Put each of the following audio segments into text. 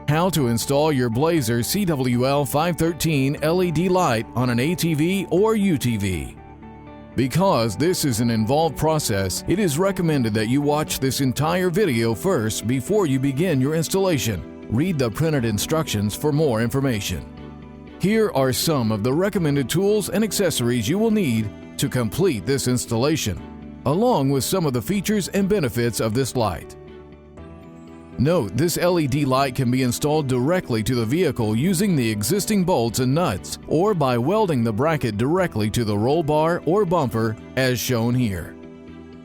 How to install your Blazer CWL513 LED light on an ATV or UTV. Because this is an involved process, it is recommended that you watch this entire video first before you begin your installation. Read the printed instructions for more information. Here are some of the recommended tools and accessories you will need to complete this installation, along with some of the features and benefits of this light. Note, this LED light can be installed directly to the vehicle using the existing bolts and nuts, or by welding the bracket directly to the roll bar or bumper as shown here.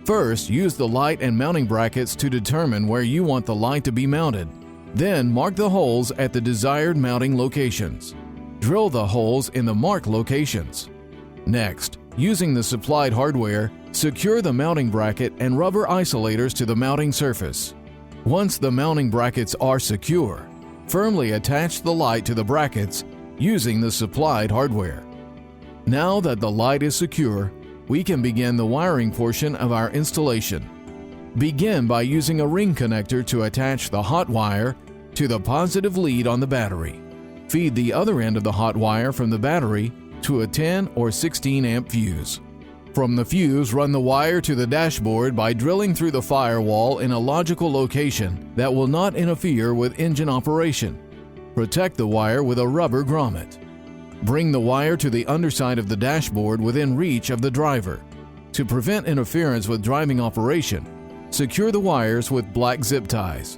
First, use the light and mounting brackets to determine where you want the light to be mounted. Then mark the holes at the desired mounting locations. Drill the holes in the marked locations. Next, using the supplied hardware, secure the mounting bracket and rubber isolators to the mounting surface. Once the mounting brackets are secure, firmly attach the light to the brackets using the supplied hardware. Now that the light is secure, we can begin the wiring portion of our installation. Begin by using a ring connector to attach the hot wire to the positive lead on the battery. Feed the other end of the hot wire from the battery to a 10 or 16 amp fuse. From the fuse, run the wire to the dashboard by drilling through the firewall in a logical location that will not interfere with engine operation. Protect the wire with a rubber grommet. Bring the wire to the underside of the dashboard within reach of the driver. To prevent interference with driving operation, secure the wires with black zip ties.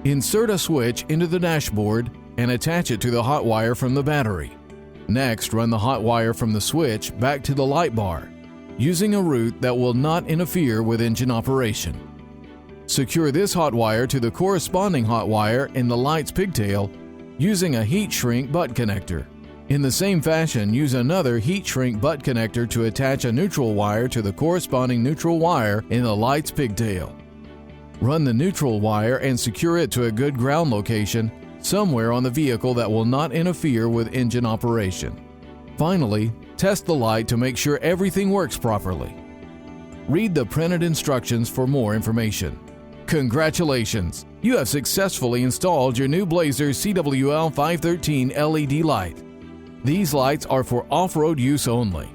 Insert a switch into the dashboard and attach it to the hot wire from the battery. Next, run the hot wire from the switch back to the light bar, using a route that will not interfere with engine operation. Secure this hot wire to the corresponding hot wire in the light's pigtail using a heat shrink butt connector. In the same fashion, use another heat shrink butt connector to attach a neutral wire to the corresponding neutral wire in the light's pigtail. Run the neutral wire and secure it to a good ground location somewhere on the vehicle that will not interfere with engine operation. Finally, test the light to make sure everything works properly. Read the printed instructions for more information. Congratulations! You have successfully installed your new Blazer CWL513 LED light. These lights are for off-road use only.